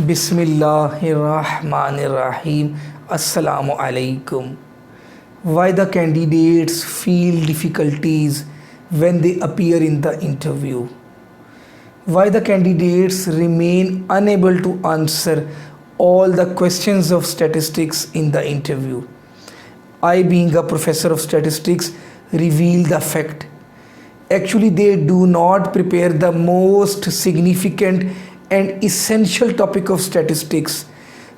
Bismillahirrahmanirrahim. Assalamu alaikum. Why the candidates feel difficulties when they appear in the interview? Why the candidates remain unable to answer all the questions of statistics in the interview? I, being a professor of statistics, reveal the fact. Actually, they do not prepare the most significant and essential topic of statistics,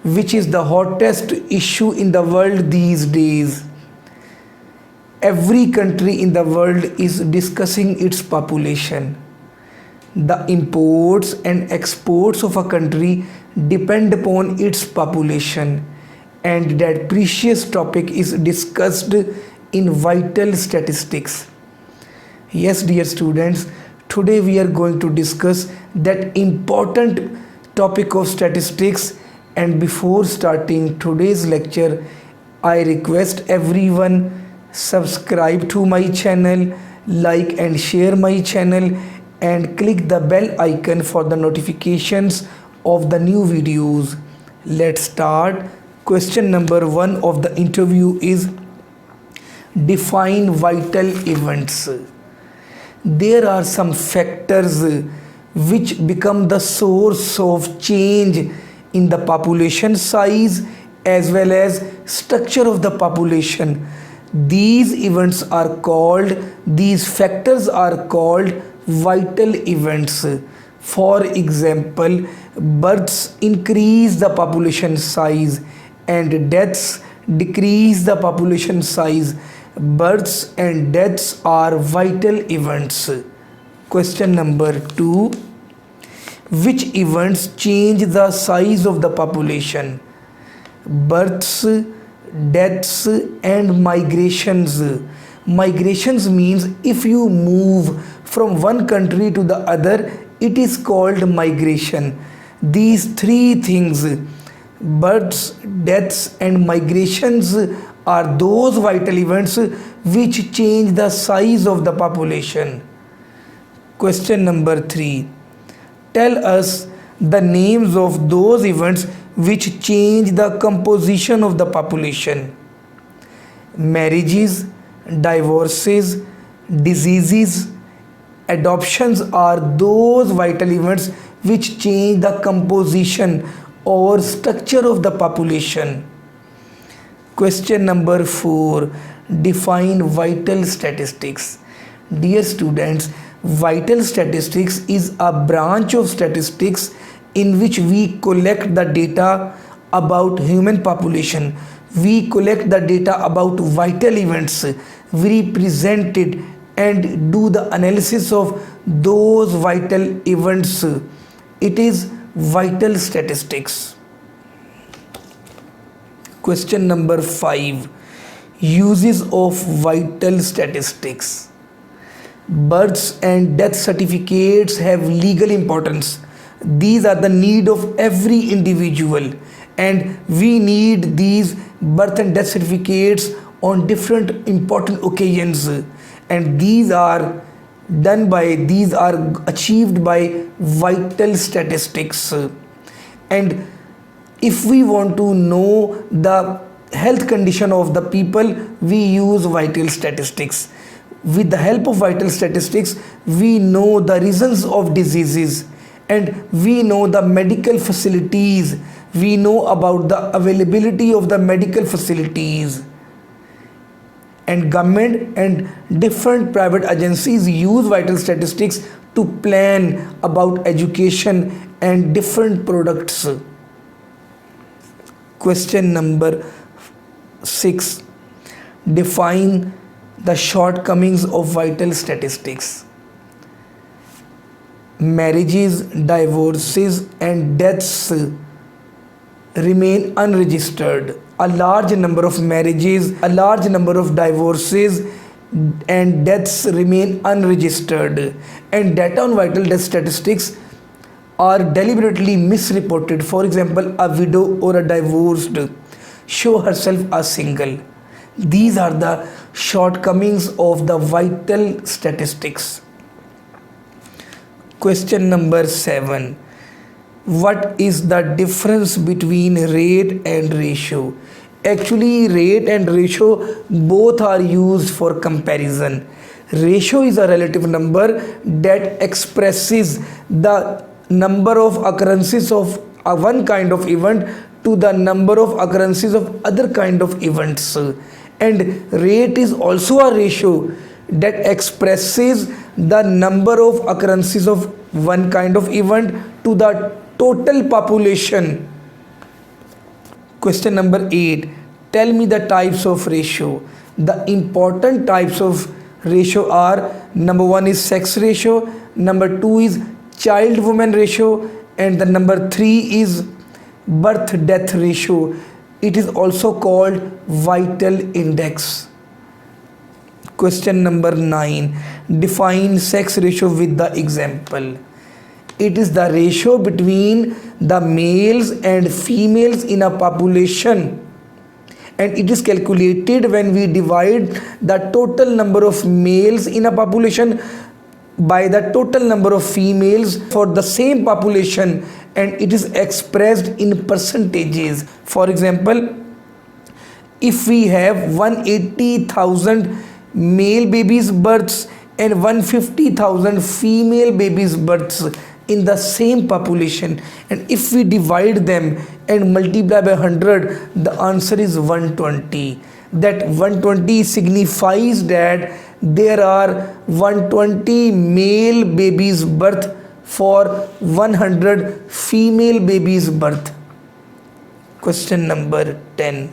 which is the hottest issue in the world these days. Every country in the world is discussing its population. The imports and exports of a country depend upon its population, and that precious topic is discussed in vital statistics. Yes, dear students, today we are going to discuss that important topic of statistics. And before starting today's lecture, I request everyone subscribe to my channel, like and share my channel, and click the bell icon for the notifications of the new videos. Let's start. Question number 1 of the interview is define vital events. There are some factors which become the source of change in the population size as well as structure of the population. These factors are called vital events. For example, births increase the population size and deaths decrease the population size. Births and deaths are vital events. Question number 2. Which events change the size of the population? Births, deaths, and migrations. Migrations means if you move from one country to the other, it is called migration. These three things, births, deaths, and migrations, are those vital events which change the size of the population. Question number 3. Tell us the names of those events which change the composition of the population. Marriages, divorces, diseases, adoptions are those vital events which change the composition or structure of the population. Question number 4. Define vital statistics. Dear students, vital statistics is a branch of statistics in which we collect the data about human population. We collect the data about vital events. We represent it and do the analysis of those vital events. It is vital statistics. Question number 5. Uses of vital statistics. Births and death certificates have legal importance. These are the need of every individual, and we need these birth and death certificates on different important occasions, and these are achieved by vital statistics. And if we want to know the health condition of the people, we use vital statistics. With the help of vital statistics, we know the reasons of diseases, and we know the medical facilities. We know about the availability of the medical facilities. And government and different private agencies use vital statistics to plan about education and different products. Question number 6. Define the shortcomings of vital statistics. Marriages, divorces, and deaths remain unregistered. A large number of marriages, a large number of divorces, and deaths remain unregistered. And data on vital death statistics are deliberately misreported. For example, a widow or a divorced show herself as single. These are the shortcomings of the vital statistics. Question number 7. What is the difference between rate and ratio? Actually, rate and ratio both are used for comparison. Ratio is a relative number that expresses the number of occurrences of one kind of event to the number of occurrences of other kind of events. And rate is also a ratio that expresses the number of occurrences of one kind of event to the total population. Question number 8. Tell me the types of ratio. The important types of ratio are: number 1 is sex ratio, number 2 is child woman ratio, and the number 3 is birth death ratio. It is also called vital index. Question number 9. Define sex ratio with the example. It is the ratio between the males and females in a population, and it is calculated when we divide the total number of males in a population by the total number of females for the same population, and it is expressed in percentages. For example, if we have 180,000 male babies births and 150,000 female babies births in the same population, and if we divide them and multiply by 100, the answer is 120. That 120 signifies that there are 120 male babies birth for 100 female babies birth. Question number 10.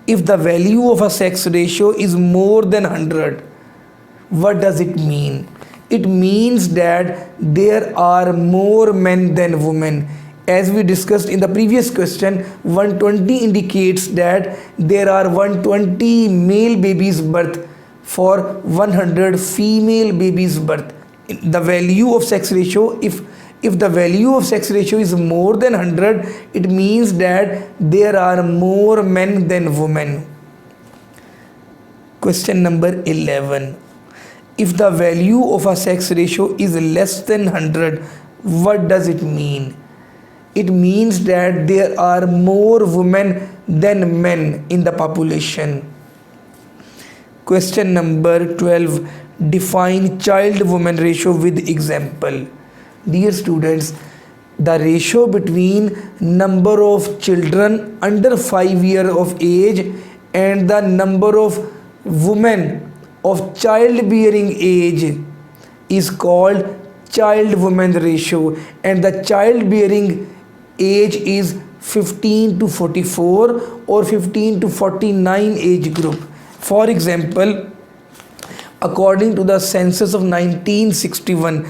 If the value of a sex ratio is more than 100, what does it mean? It means that there are more men than women. As we discussed in the previous question, 120 indicates that there are 120 male babies birth for 100 female babies birth. The value of sex ratio, if the value of sex ratio is more than 100, it means that there are more men than women. Question number 11. If the value of a sex ratio is less than 100, what does it mean? It means that there are more women than men in the population. Question number 12. Define child-woman ratio with example. Dear students, the ratio between number of children under 5 years of age and the number of women of childbearing age is called child-woman ratio, and the childbearing age is 15 to 44 or 15 to 49 age group. For example, according to the census of 1961,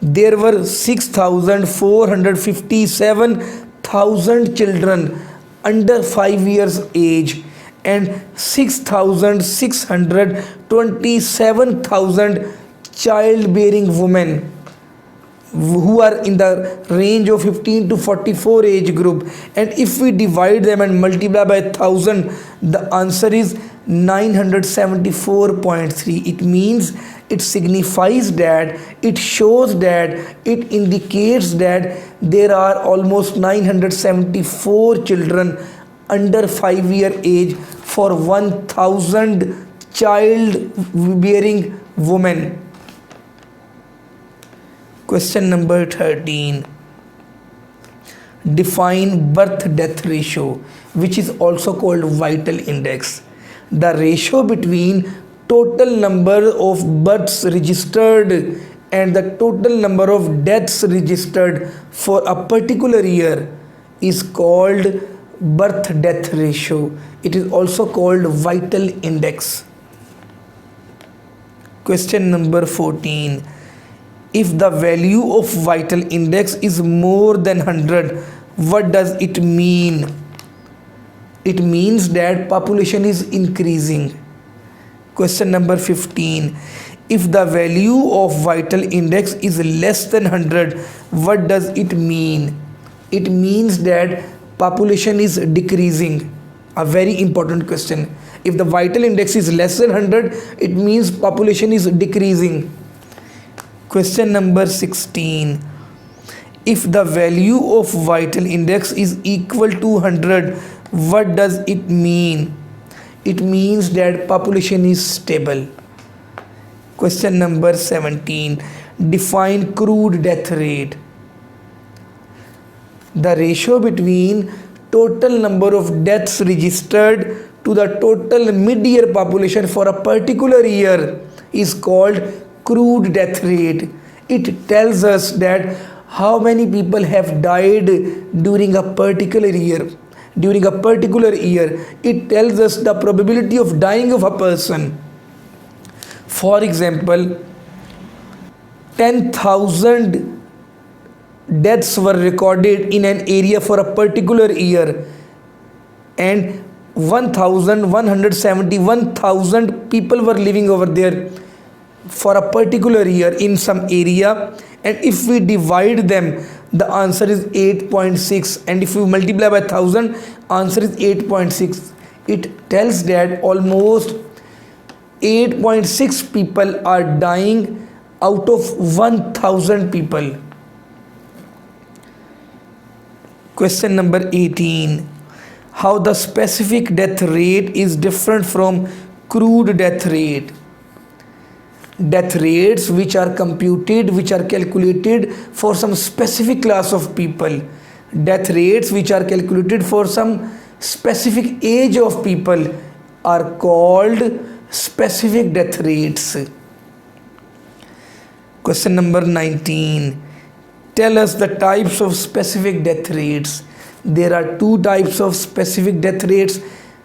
there were 6,457,000 children under 5 years age and 6,627,000 childbearing women who are in the range of 15 to 44 age group, and if we divide them and multiply by 1000, the answer is 974.3. It means, it signifies that, it shows that, it indicates that there are almost 974 children under 5 year age for 1000 childbearing women. Question number 13. Define birth-death ratio, which is also called vital index. The ratio between total number of births registered and the total number of deaths registered for a particular year is called birth-death ratio. It is also called vital index. Question number 14. If the value of vital index is more than 100, what does it mean? It means that population is increasing. Question number 15. If the value of vital index is less than 100, what does it mean? It means that population is decreasing. A very important question. If the vital index is less than 100, it means population is decreasing. Question number 16. If the value of vital index is equal to 100, what does it mean? It means that population is stable. Question number 17. Define crude death rate. The ratio between total number of deaths registered to the total mid-year population for a particular year is called crude death rate. It tells us that how many people have died during a particular year. During a particular year, it tells us the probability of dying of a person. For example, 10,000 deaths were recorded in an area for a particular year, and 171,000 people were living over there for a particular year in some area, and if we divide them, the answer is 8.6, and if we multiply by 1000, answer is 8.6. It tells that almost 8.6 people are dying out of 1000 people. Question number 18. How the specific death rate is different from crude death rate. Death rates which are calculated for some specific class of people. Death rates which are calculated for some specific age of people are called specific death rates. Question number 19. Tell us the types of specific death rates. There are two types of specific death rates.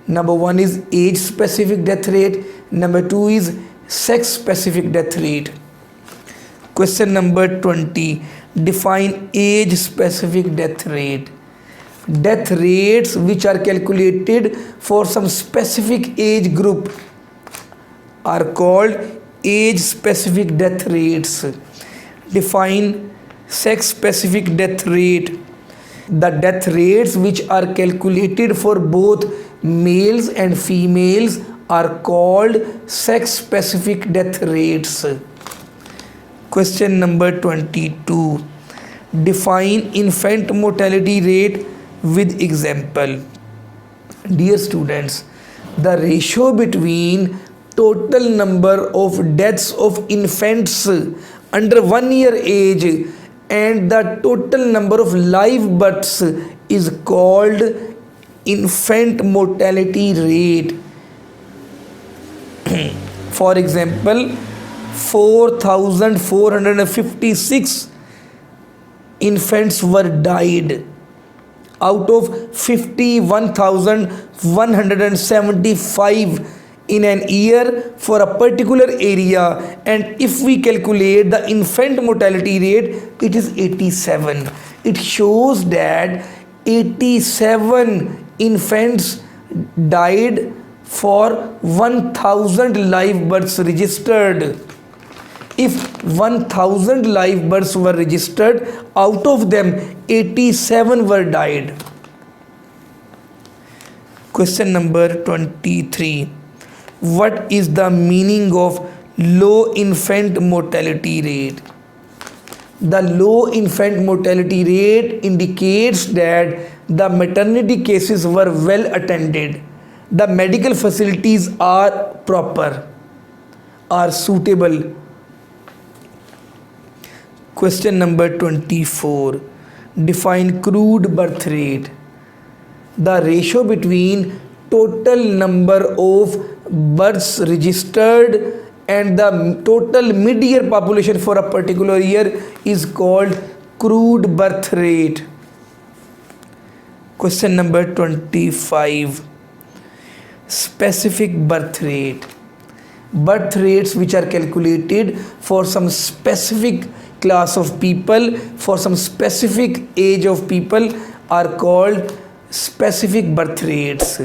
Number one is age specific death rate. Number two is sex specific death rate. Question number 20. Define age specific death rate. Death rates which are calculated for some specific age group are called age specific death rates. Define sex specific death rate. The death rates which are calculated for both males and females are called sex specific death rates. Question number 22. Define infant mortality rate with example. Dear students, the ratio between total number of deaths of infants under 1 year age and the total number of live births is called infant mortality rate. For example, 4,456 infants were died out of 51,175 in an year for a particular area, and if we calculate the infant mortality rate, it is 87. It shows that 87 infants died for 1000 live births registered. If 1000 live births were registered, out of them 87 were died. Question number 23. What is the meaning of low infant mortality rate? The low infant mortality rate indicates that the maternity cases were well attended. The medical facilities are proper, are suitable. Question number 24. Define crude birth rate. The ratio between total number of births registered and the total mid-year population for a particular year is called crude birth rate. Question number 25. Specific birth rate. Birth rates which are calculated for some specific class of people, for some specific age of people, are called specific birth rates.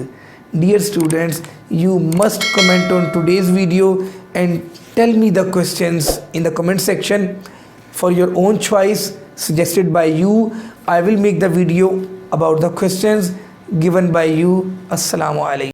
Dear students, you must comment on today's video and tell me the questions in the comment section for your own choice suggested by you. I will make the video about the questions given by you. Assalamu alaikum.